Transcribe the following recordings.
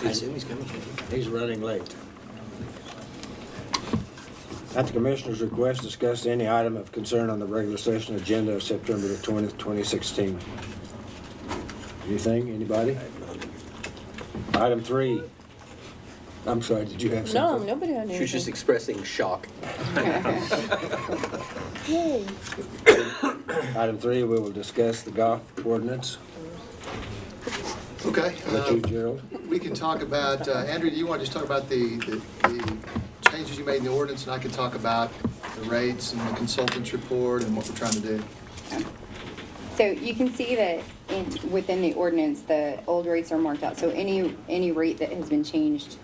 assume he's coming. He's running late. At the Commissioner's request, discuss any item of concern on the regular session agenda of September the 20th, 2016. Anything? Anybody? Item 3. I'm sorry, did you have No, something? nobody had anything. She was just expressing shock. Yay. Item 3, we will discuss the golf ordinance. Okay. Let you, Gerald. We can talk about, Andrew, do you want to just talk about the changes you made in the ordinance, and I can talk about the rates and the consultant's report and what we're trying to do? So you can see that within the ordinance, the old rates are marked out. So any rate that has been changed,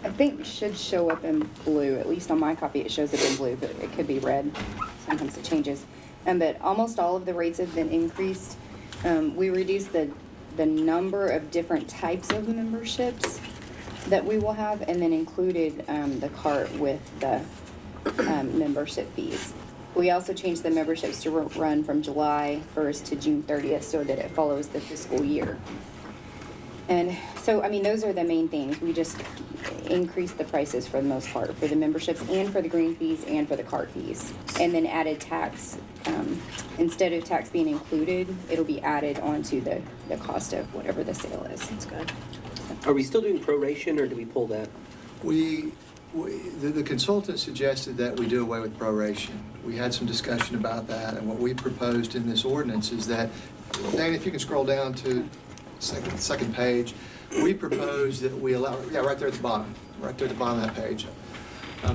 I think should show up in blue. At least on my copy, it shows up in blue, but it could be red. Sometimes it changes. But almost all of the rates have been increased. We reduced the number of different types of memberships that we will have, and then included the cart with the membership fees. We also changed the memberships to run from July 1st to June 30th so that it follows the fiscal year. And so, I mean, those are the main things. We just increased the prices for the most part, for the memberships and for the green fees and for the cart fees. And then added tax. Instead of tax being included, it'll be added onto the cost of whatever the sale is. That's good. Are we still doing proration, or do we pull that? The consultant suggested that we do away with proration. We had some discussion about that, and what we proposed in this ordinance is that, Dana, if you can scroll down to second page, we propose that we allow, yeah, right there at the bottom of that page.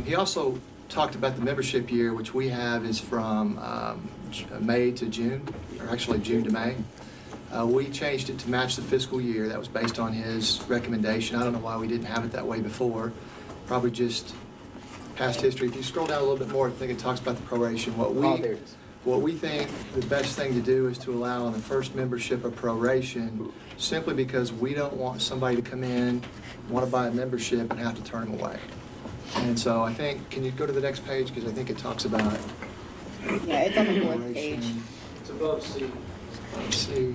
He also talked about the membership year, which we have is from May to June, or actually June to May. We changed it to match the fiscal year. That was based on his recommendation. I don't know why we didn't have it that way before. Probably just past history. If you scroll down a little bit more, I think it talks about the proration. Oh, there it is. What we think the best thing to do is to allow on the first membership a proration, simply because we don't want somebody to come in, want to buy a membership, and have to turn them away. And so I think, can you go to the next page? Because I think it talks about Yeah, it's on the fourth page. proration. It's above C. Let's see.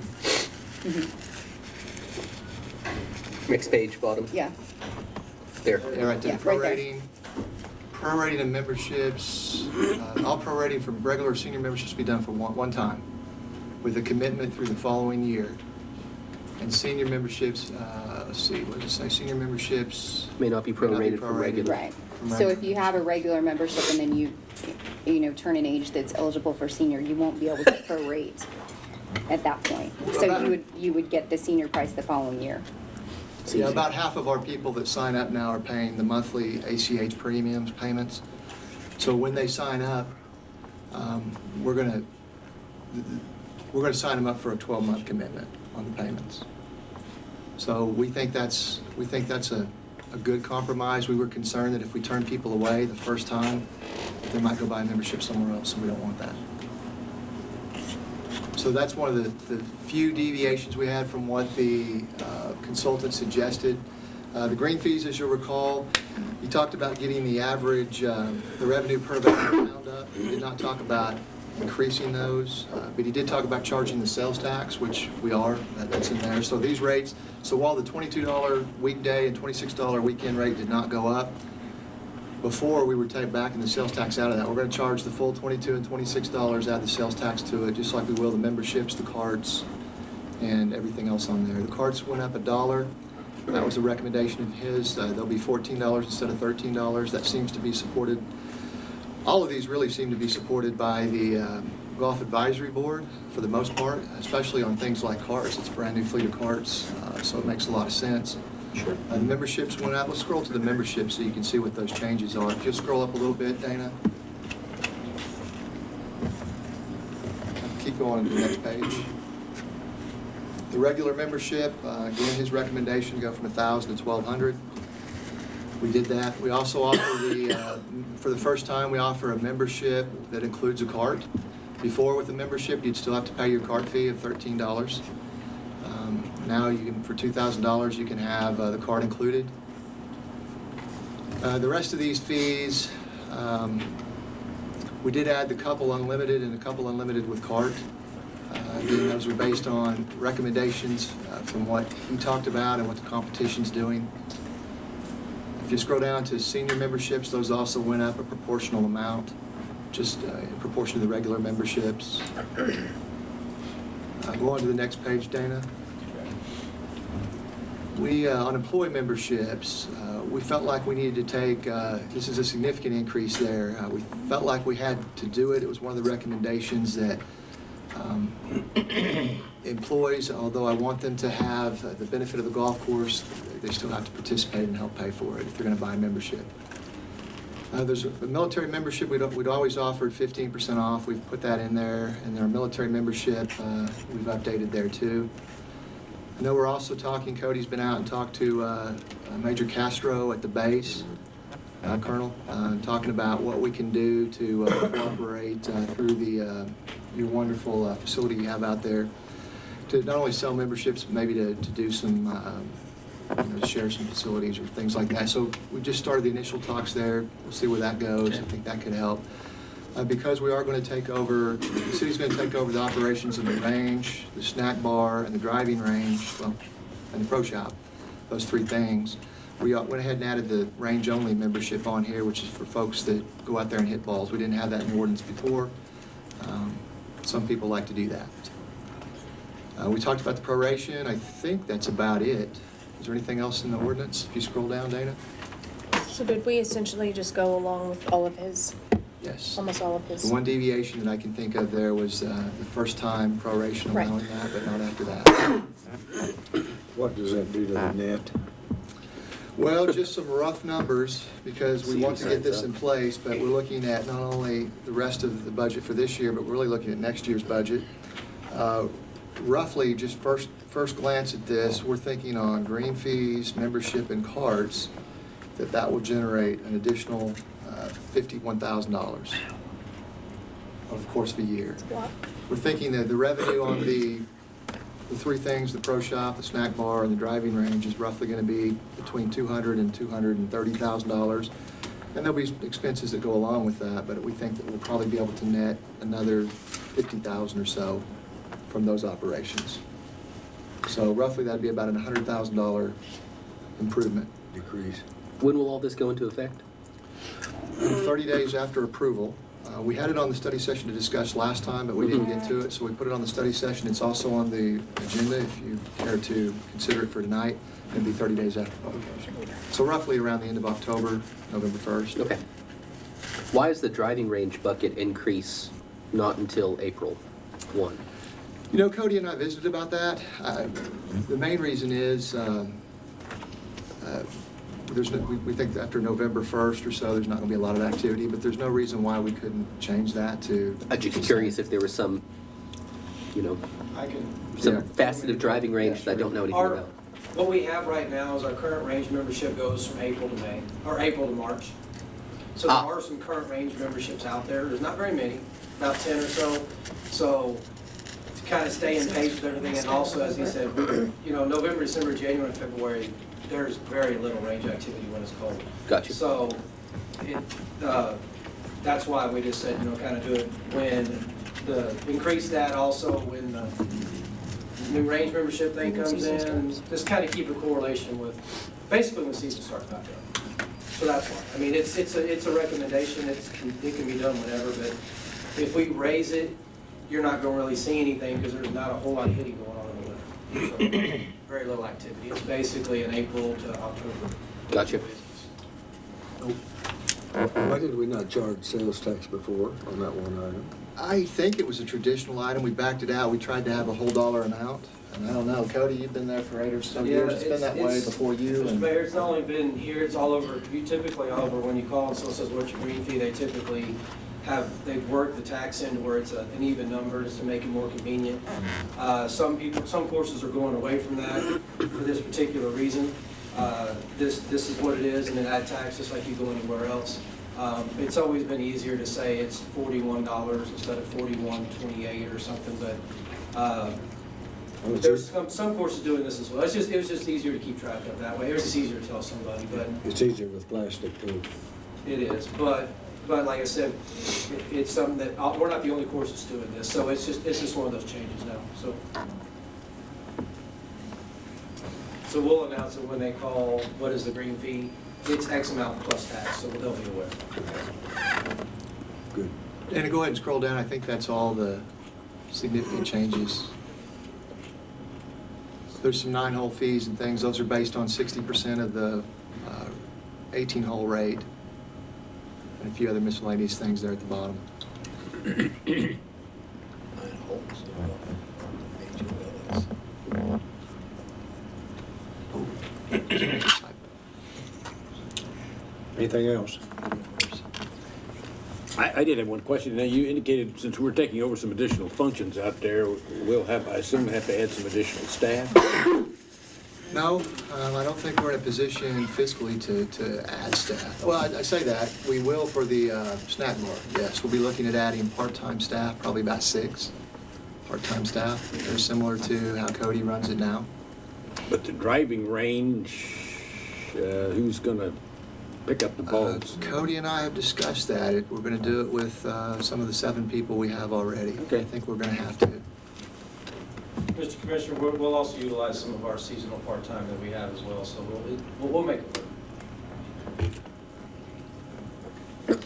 Next page, bottom. Yeah. There. Yeah, right there. Yeah, right there. Prorating of memberships, all prorating for regular senior memberships be done for one time, with a commitment through the following year. And senior memberships, let's see, what does it say? Senior memberships May not be prorated from regular. Right. So if you have a regular membership and then you turn an age that's eligible for senior, you won't be able to prorate at that point. So you would get the senior price the following year. Yeah, about half of our people that sign up now are paying the monthly ACH premiums payments. So when they sign up, we're gonna sign them up for a 12-month commitment on the payments. So we think that's a good compromise. We were concerned that if we turn people away the first time, they might go buy a membership somewhere else, and we don't want that. So that's one of the few deviations we had from what the consultant suggested. The green fees, as you'll recall, he talked about getting the average, the revenue per pound up. He did not talk about increasing those, but he did talk about charging the sales tax, which we are, that's in there. So these rates, so while the $22 weekday and $26 weekend rate did not go up, before we were backing the sales tax out of that, we're going to charge the full $22 and $26, add the sales tax to it, just like we will the memberships, the cards, and everything else on there. The cards went up $1. That was a recommendation of his. They'll be $14 instead of $13. That seems to be supported. All of these really seem to be supported by the Golf Advisory Board for the most part, especially on things like carts. It's a brand new fleet of carts, so it makes a lot of sense. Sure. The memberships went out. Let's scroll to the memberships so you can see what those changes are. If you'll scroll up a little bit, Dana. Keep going to the next page. The regular membership, again, his recommendation to go from 1,000 to 1,200. We did that. We also offer for the first time, we offer a membership that includes a cart. Before, with a membership, you'd still have to pay your cart fee of $13. Now, you can, for $2,000, you can have the cart included. The rest of these fees, we did add the couple unlimited and a couple unlimited with cart. Again, those are based on recommendations from what he talked about and what the competition's doing. If you scroll down to senior memberships, those also went up a proportional amount, just in proportion to the regular memberships. Go on to the next page, Dana. We, on employee memberships, we felt like we needed to take, this is a significant increase there. We felt like we had to do it. It was one of the recommendations that employees, although I want them to have the benefit of the golf course, they still have to participate and help pay for it if they're going to buy a membership. There's a military membership we'd always offered 15% off. We've put that in there. And our military membership, we've updated there too. I know we're also talking, Cody's been out and talked to Major Castro at the base, Colonel, talking about what we can do to cooperate through your wonderful facility you have out there to not only sell memberships, but maybe to do some, share some facilities or things like that. So we just started the initial talks there. We'll see where that goes. I think that could help. Because we are going to take over, the city's going to take over the operations of the range, the snack bar, and the driving range, well, and the pro shop, those three things. We went ahead and added the range-only membership on here, which is for folks that go out there and hit balls. We didn't have that in the ordinance before. Some people like to do that. We talked about the proration. I think that's about it. Is there anything else in the ordinance? If you scroll down, Dana? So did we essentially just go along with all of his, Yes. almost all of his? The one deviation that I can think of there was the first time proration Right. allowing that, but not after that. What does that do to the net? Well, just some rough numbers, because we want to get this in place, but we're looking at not only the rest of the budget for this year, but we're really looking at next year's budget. Roughly, just first glance at this, we're thinking on green fees, membership, and cards, that will generate an additional $51,000 over the course of a year. We're thinking that the revenue on the three things, the pro shop, the snack bar, and the driving range, is roughly going to be between $200,000 and $230,000. And there'll be expenses that go along with that, but we think that we'll probably be able to net another $50,000 or so from those operations. So roughly that'd be about a $100,000 improvement. Decrease. When will all this go into effect? 30 days after approval. We had it on the study session to discuss last time, but we didn't get to it, so we put it on the study session. It's also on the agenda if you care to consider it for tonight. It'll be 30 days after publication. So roughly around the end of October, November 1st. Okay. Why is the driving range bucket increase not until April 1? You know, Cody and I visited about that. The main reason is we think that after November 1st or so, there's not going to be a lot of activity, but there's no reason why we couldn't change that to... I'm just curious if there was some, some Yeah. facet of driving range that I don't know anything about. What we have right now is our current range membership goes from April to May, or April to March. So there are some current range memberships out there. There's not very many, about 10 or so. So to kind of stay in pace with everything, and also, as he said, November, December, January, and February, there's very little range activity when it's cold. Gotcha. So that's why we just said, kind of do it increase that also when the new range membership thing comes in. Just kind of keep a correlation with basically when season starts back up. So that's why. I mean, it's a recommendation. It can be done whenever, but if we raise it, you're not going to really see anything because there's not a whole lot of hitting going on in the winter. So, very little activity. It's basically an April to October. Gotcha. Why did we not charge sales tax before on that one item? I think it was a traditional item. We backed it out. We tried to have a whole dollar amount. And I don't know, Cody, you've been there for 8 or so years. It's been that way before you. Mr. Mayor, it's not only been here, it's all over. You typically, all over when you call and someone says, what's your green fee, they typically they've worked the tax into where it's an even number just to make it more convenient. Some courses are going away from that for this particular reason. This is what it is, and then add tax just like you go anywhere else. It's always been easier to say it's $41 instead of $41.28 or something, but there's some courses doing this as well. It was just easier to keep track of that way. It was just easier to tell somebody, but It's easier with plastic too. it is. But But like I said, it's something that, we're not the only courses doing this, so it's just one of those changes now, so. So we'll announce it when they call, what is the green fee? It's X amount plus tax, so they'll be aware. Good. And to go ahead and scroll down, I think that's all the significant changes. There's some 9-hole fees and things. Those are based on 60% of the 18-hole rate. And a few other miscellaneous things there at the bottom. Anything else? I did have one question. Now, you indicated since we're taking over some additional functions out there, we'll have, I assume, have to add some additional staff? No, I don't think we're in a position fiscally to add staff. Well, I say that, we will for the snack bar, yes. We'll be looking at adding part-time staff, probably about 6 part-time staff. They're similar to how Cody runs it now. But the driving range, who's gonna pick up the balls? Cody and I have discussed that. We're going to do it with some of the 7 people we have already. Okay. I think we're going to have to. Mr. Commissioner, we'll also utilize some of our seasonal part-time that we have as well, so we'll make it work.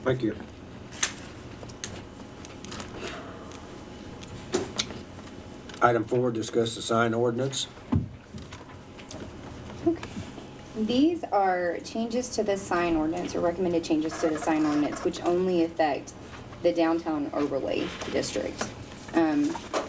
Thank you. Item 4, discuss the sign ordinance. Okay. These are changes to the sign ordinance, or recommended changes to the sign ordinance, which only affect the downtown overlay district.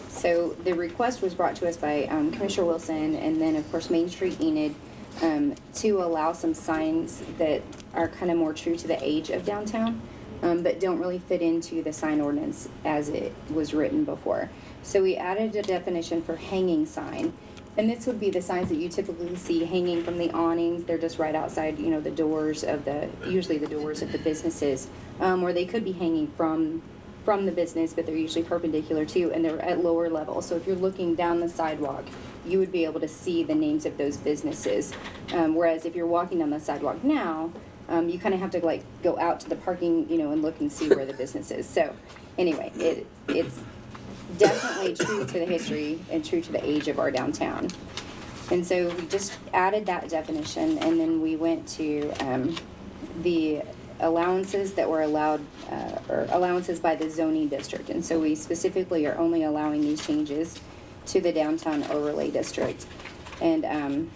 So the request was brought to us by Commissioner Wilson, and then of course Main Street Enid, to allow some signs that are kind of more true to the age of downtown, but don't really fit into the sign ordinance as it was written before. So we added a definition for hanging sign. And this would be the signs that you typically see hanging from the awnings. They're just right outside, you know, the doors of usually the doors of the businesses, or they could be hanging from the business, but they're usually perpendicular too, and they're at lower level. So if you're looking down the sidewalk, you would be able to see the names of those businesses. Whereas if you're walking down the sidewalk now, you kind of have to like go out to the parking, you know, and look and see where the business is. So anyway, it's definitely true to the history and true to the age of our downtown. And so we just added that definition, and then we went to the allowances that were allowed, or allowances by the zoning district. And so we specifically are only allowing these changes to the downtown overlay district. And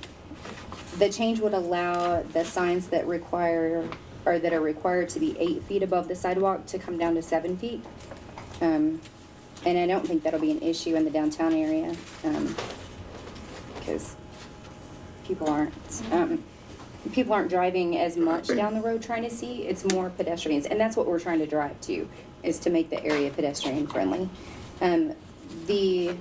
the change would allow the signs that require, or that are required to be 8 feet above the sidewalk to come down to 7 feet. And I don't think that'll be an issue in the downtown area, because people aren't driving as much down the road trying to see. It's more pedestrians, and that's what we're trying to drive to, is to make the area pedestrian friendly. The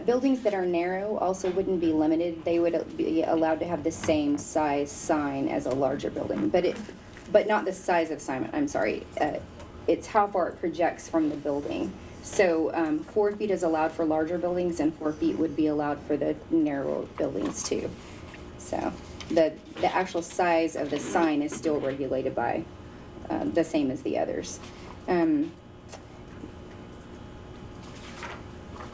buildings that are narrow also wouldn't be limited. They would be allowed to have the same size sign as a larger building, but not the size of sign. I'm sorry. It's how far it projects from the building. So 4 feet is allowed for larger buildings, and 4 feet would be allowed for the narrow buildings too. So the actual size of the sign is still regulated by the same as the others. And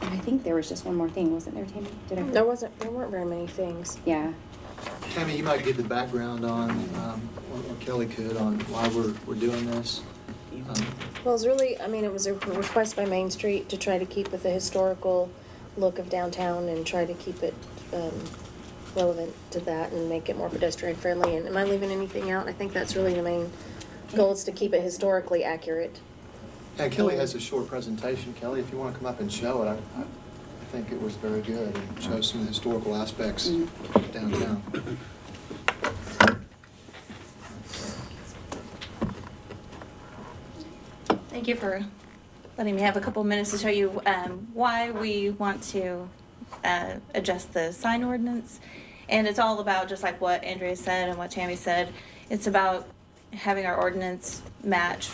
I think there was just one more thing, wasn't there, Tammy? There weren't very many things. Yeah. Tammy, you might give the background on, or Kelly could, on why we're doing this. Well, it was really, I mean, it was a request by Main Street to try to keep with the historical look of downtown and try to keep it relevant to that and make it more pedestrian friendly. And am I leaving anything out? I think that's really the main goal, is to keep it historically accurate. And Kelly has a short presentation. Kelly, if you want to come up and show it, I think it was very good. It shows some of the historical aspects of downtown. Thank you for letting me have a couple minutes to show you why we want to adjust the sign ordinance. And it's all about, just like what Andrea said and what Tammy said, it's about having our ordinance match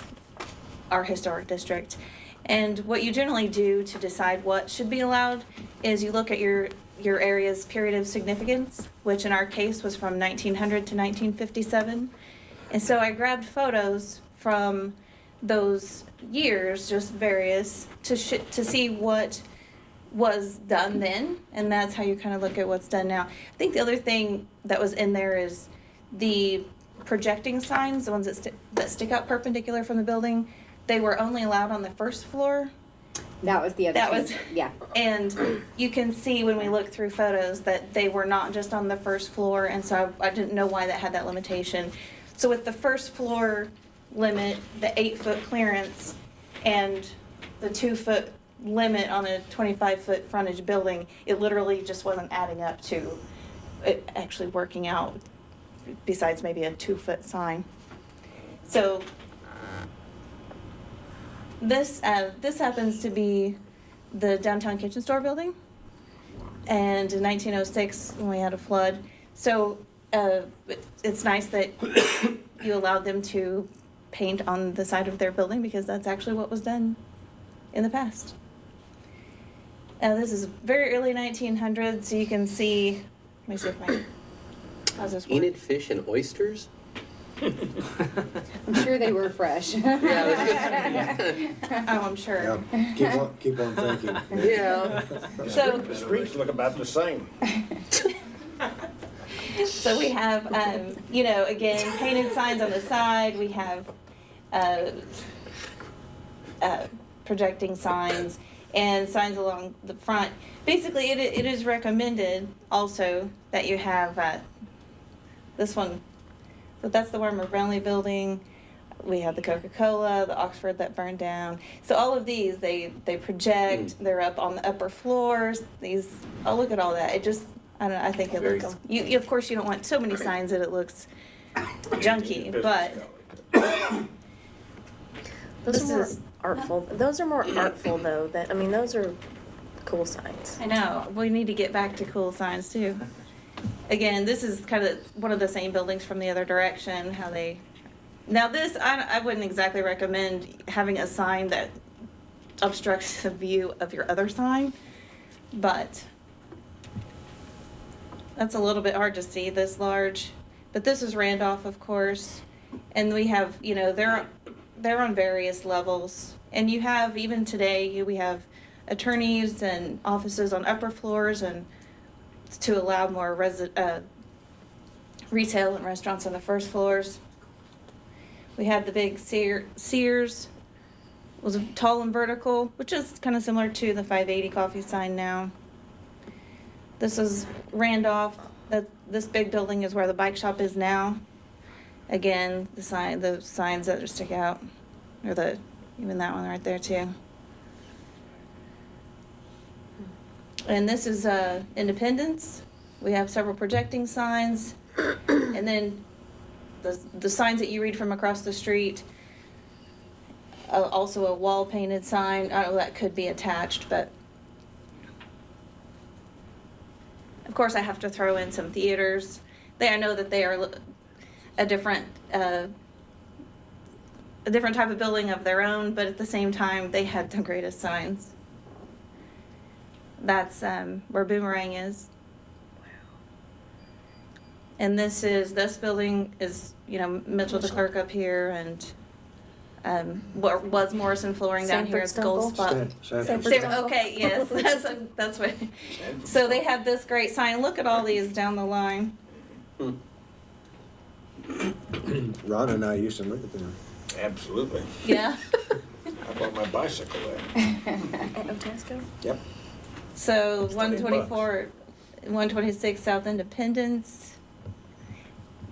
our historic district. And what you generally do to decide what should be allowed is you look at your your area's period of significance, which in our case was from 1900 to 1957. And so I grabbed photos from those years, just various, to see what was done then, and that's how you kind of look at what's done now. I think the other thing that was in there is the projecting signs, the ones that stick out perpendicular from the building. They were only allowed on the first floor. That was the other That change. was- Yeah. And you can see when we look through photos that they were not just on the first floor, and so I didn't know why that had that limitation. So with the first floor limit, the 8-foot clearance, and the 2-foot limit on a 25-foot frontage building, it literally just wasn't adding up to it actually working out, besides maybe a 2-foot sign. So this happens to be the downtown kitchen store building, and in 1906 when we had a flood. So it's nice that you allowed them to paint on the side of their building, because that's actually what was done in the past. This is very early 1900s, so you can see. Let me see if my. How's this work? Enid fish and oysters? I'm sure they were fresh. Oh, I'm sure. Yeah, keep on thinking. Yeah. So. The streets look about the same. So we have, again, painted signs on the side. We have projecting signs and signs along the front. Basically, it is recommended also that you have this one. So that's the Wormer Brownlee building. We have the Coca-Cola, the Oxford that burned down. So all of these, they project. They're up on the upper floors. Look at all that. It just, I don't know, I think it Very looks, you of course you don't want so many signs that it looks junky, but Those This are more is- artful. Those are more artful though. Those are cool signs. I know, we need to get back to cool signs too. Again, this is kind of one of the same buildings from the other direction, now this, I wouldn't exactly recommend having a sign that obstructs the view of your other sign, but that's a little bit hard to see this large. But this is Randolph, of course, and we have, they're on various levels. And you have, even today, we have attorneys and offices on upper floors, and to allow more retail and restaurants on the first floors. We have the big Sears, was tall and vertical, which is kind of similar to the 580 coffee sign now. This is Randolph. This big building is where the bike shop is now. Again, the signs that stick out, or even that one right there too. And this is Independence. We have several projecting signs, and then the signs that you read from across the street. Also a wall painted sign. I don't know, that could be attached, but of course I have to throw in some theaters. I know that they are a different type of building of their own, but at the same time they had the greatest signs. That's where Boomerang is. And this building is, Mitchell de Klerk up here, and what was Morrison Flooring down here is Sanford Gold Spot. Sanford Temple. Okay, yes, that's what. So they have this great sign. Look at all these down the line. Ron and I used to look at them. Absolutely. Yeah. I bought my bicycle there. At Otasco? Yep. So $20. 124, 126 South Independence.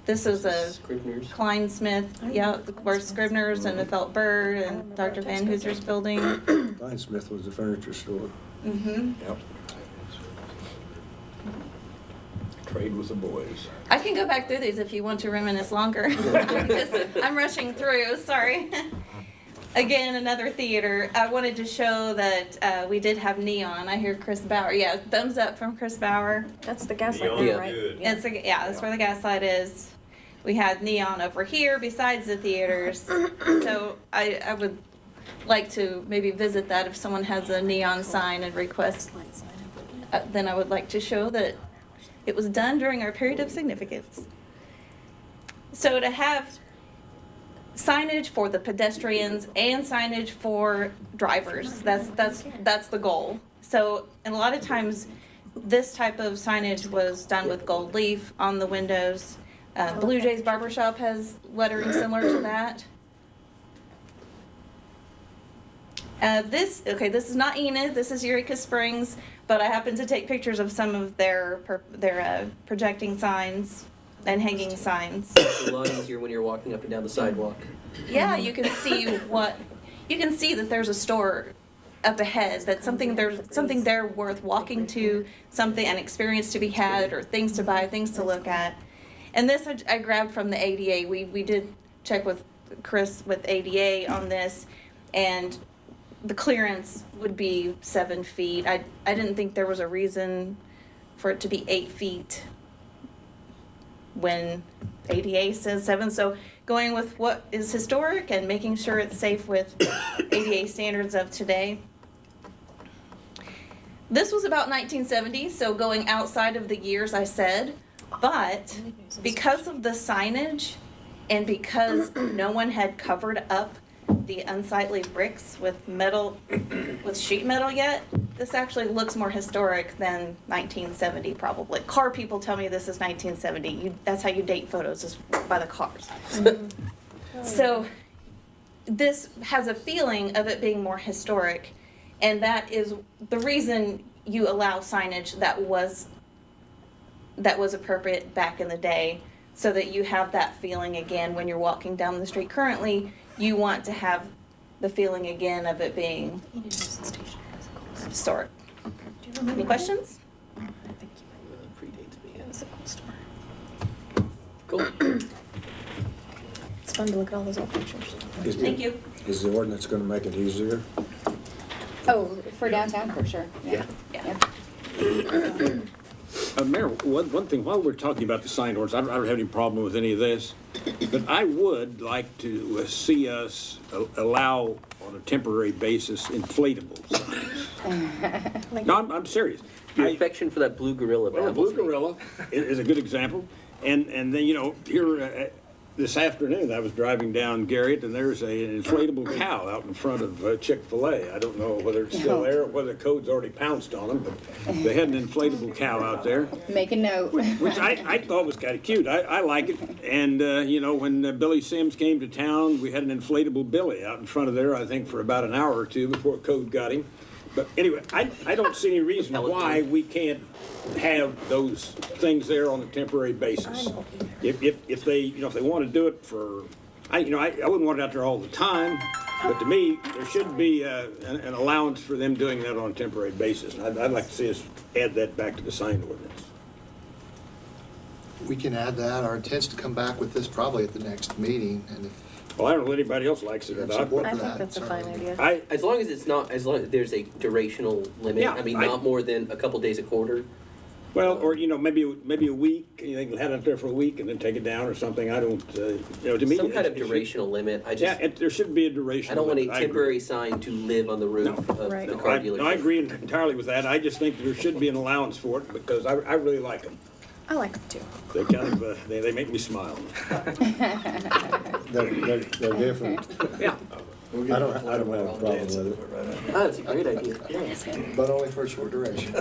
This was a Scribner's. Klein Smith, yeah, where Scribner's and the Felt Bird and Dr. Van Hooser's building. Klein Smith was the furniture store. Mm-hmm. Yep. Trade with the boys. I can go back through these if you want to reminisce longer. Because I'm rushing through, sorry. Again, another theater. I wanted to show that we did have neon. I hear Chris Bauer. Yeah, thumbs up from Chris Bauer. That's the gaslight Yeah. there, right? That's where the gaslight is. We had neon over here besides the theaters. So I would like to maybe visit that if someone has a neon sign and request then I would like to show that it was done during our period of significance. So to have signage for the pedestrians and signage for drivers, that's the goal. So, and a lot of times, this type of signage was done with gold leaf on the windows. Blue Jays Barbershop has lettering similar to that. This is not Enid, this is Eureka Springs, but I happened to take pictures of some of their projecting signs and hanging signs. It's a lot easier when you're walking up and down the sidewalk. Yeah, you can see that there's a store up ahead, that there's something there worth walking to, an experience to be had, or things to buy, things to look at. And this I grabbed from the ADA. We did check with Chris with ADA on this, and the clearance would be 7 feet. I didn't think there was a reason for it to be 8 feet when ADA says 7. So going with what is historic and making sure it's safe with ADA standards of today. This was about 1970, so going outside of the years I said, but because of the signage and because no one had covered up the unsightly bricks with sheet metal yet, this actually looks more historic than 1970 probably. Car people tell me this is 1970. That's how you date photos, is by the cars. So this has a feeling of it being more historic, and that is the reason you allow signage that was appropriate back in the day, so that you have that feeling again when you're walking down the street. Currently, you want to have the feeling again of it being historic. Any questions? Predates me. It was a cool store. Cool. It's fun to look at all those old pictures. Thank you. Is the ordinance gonna make it easier? Oh, for downtown, for sure. Yeah. Yeah. Mayor, one thing, while we're talking about the sign orders, I don't have any problem with any of this, but I would like to see us allow, on a temporary basis, inflatable signs. No, I'm serious. Your affection for that blue gorilla Well, baffles Blue me. Gorilla is a good example. And then, here this afternoon, I was driving down Garrett, and there's an inflatable cow out in front of Chick-fil-A. I don't know whether it's still there or whether the code's already pounced on them, but they had an inflatable cow out there, Make a note. which I thought was kind of cute. I like it. And, when Billy Sims came to town, we had an inflatable Billy out in front of there, I think, for about an hour or two before code got him. But anyway, I don't see any reason why we can't have those things there on a temporary basis. If they want to do it for, I wouldn't want it out there all the time, but to me, there should be an allowance for them doing that on a temporary basis. And I'd like to see us add that back to the sign ordinance. We can add that. Our intent's to come back with this probably at the next meeting, and if Well, I don't know if anybody else likes it or Have not. support I for think that, that's a fine certainly. idea. As long as there's a durational limit. Yeah, I mean, I- not more than a couple days a quarter. Well, or, maybe a week, they can have it up there for a week and then take it down or something. I don't, to me. Some kind of it should- durational limit. Yeah, there should be a duration. I don't want a limit. I agree. temporary sign to live on the roof of Right. the No, car I dealership. agree entirely with that. I just think there should be an allowance for it because I really like them. I like them too. They kind of, they make me smile. They're different. Yeah. I don't have a problem with it. Ah, that's a great idea. but only for a short duration.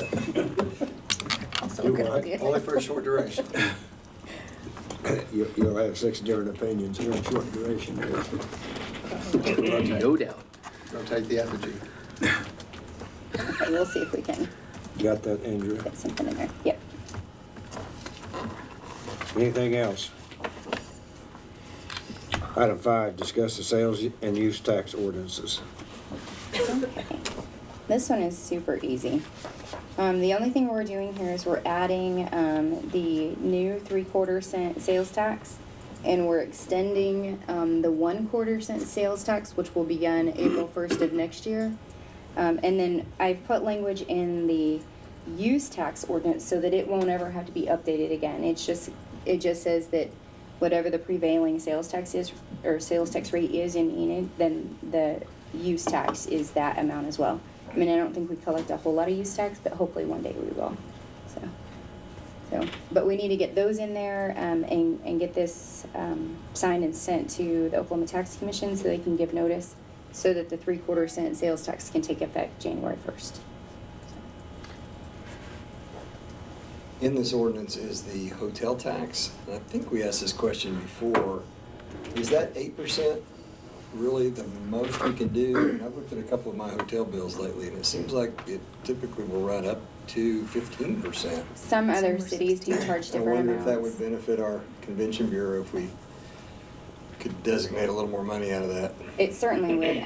Also a good idea. Only for a short duration. You'll have 6 different opinions here in short duration. No doubt. Rotate the effigy. Okay, we'll see if we can Got that, Andrew? put something in there. Yep. Anything else? Item 5, discuss the sales and use tax ordinances. Okay. This one is super easy. The only thing we're doing here is we're adding the new 3/4 cent sales tax, and we're extending the 1/4 cent sales tax, which will begin April 1st of next year. And then I've put language in the use tax ordinance so that it won't ever have to be updated again. It just says that whatever the prevailing sales tax is, or sales tax rate is in Enid, then the use tax is that amount as well. I mean, I don't think we collect a whole lot of use tax, but hopefully one day we will. So, but we need to get those in there and get this signed and sent to the Oklahoma Tax Commission so they can give notice so that the 3/4 cent sales tax can take effect January 1st. In this ordinance is the hotel tax, and I think we asked this question before. Is that 8% really the most we can do? And I've looked at a couple of my hotel bills lately, and it seems like it typically will run up to 15%. Some other cities do charge I different wonder if that would amounts. benefit our convention bureau if we could designate a little more money out of that. It certainly would,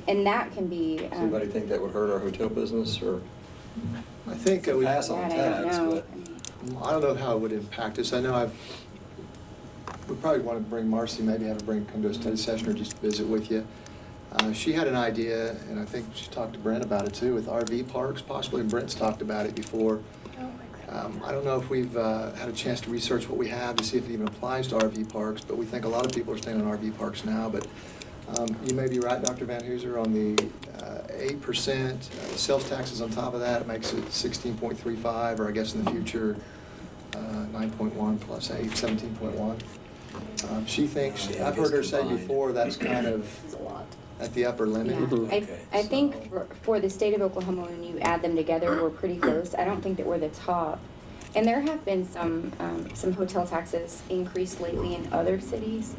and that can be. Does anybody think that would hurt our hotel business, or I think we, pass on God, I don't tax? know. But I don't know how it would impact us. I know we probably want to bring Marcy, maybe have her come to a study session or just visit with you. She had an idea, and I think she talked to Brent about it too, with RV parks, possibly Brent's talked about it before. I don't know if we've had a chance to research what we have to see if it even applies to RV parks, but we think a lot of people are staying in RV parks now. But you may be right, Dr. Van Hooser, on the 8% sales taxes on top of that. It makes it 16.35, or I guess in the future, 9.1 plus 8, 17.1. She thinks, I've heard her say before, that's kind of It's a lot. at the upper limit. Yeah. I think for the state of Oklahoma, when you add them together, we're pretty close. I don't think that we're the top. And there have been some hotel taxes increased lately in other cities,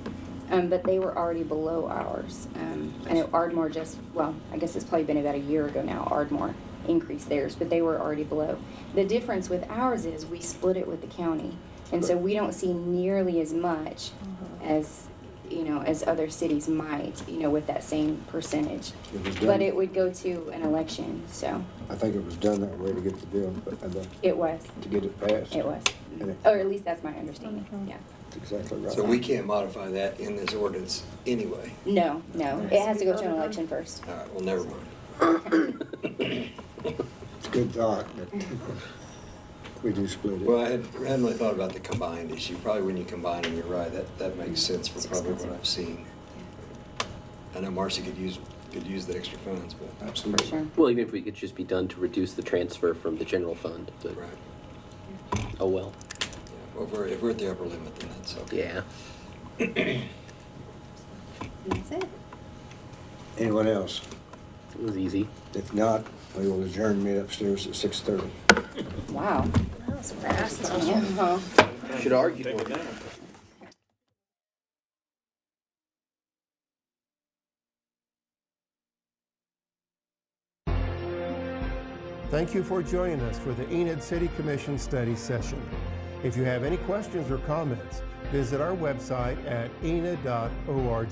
but they were already below ours. I know Ardmore I guess it's probably been about a year ago now, Ardmore increased theirs, but they were already below. The difference with ours is we split it with the county. And so we don't see nearly as much as, as other cities might, with that same percentage. But it would go to an election, so I think it was done that way to get the bill, it was. to get it passed. It was. And it- Or at least that's my understanding, yeah. That's exactly right. so we can't modify that in this ordinance anyway. No, it has to go to an election first. All right, well, never mind. It's a good thought, but we do split it. Well, I hadn't really thought about the combined issue. Probably when you combine them, you're right, that makes sense for probably what I've seen. I know Marcy could use the extra funds, but. For Absolutely. sure. Well, even if we could just be done to reduce the transfer from the general fund, but, Right. oh well. Yeah. Well, if we're at the upper limit, then that's okay. Yeah, That's it. Anyone else? it was easy. If not, we will adjourn meet upstairs at 6:30. Wow. That was fast. Yeah. Should argue Take more. it down. Thank you for joining us for the Enid City Commission study session. If you have any questions or comments, visit our website at enid.org.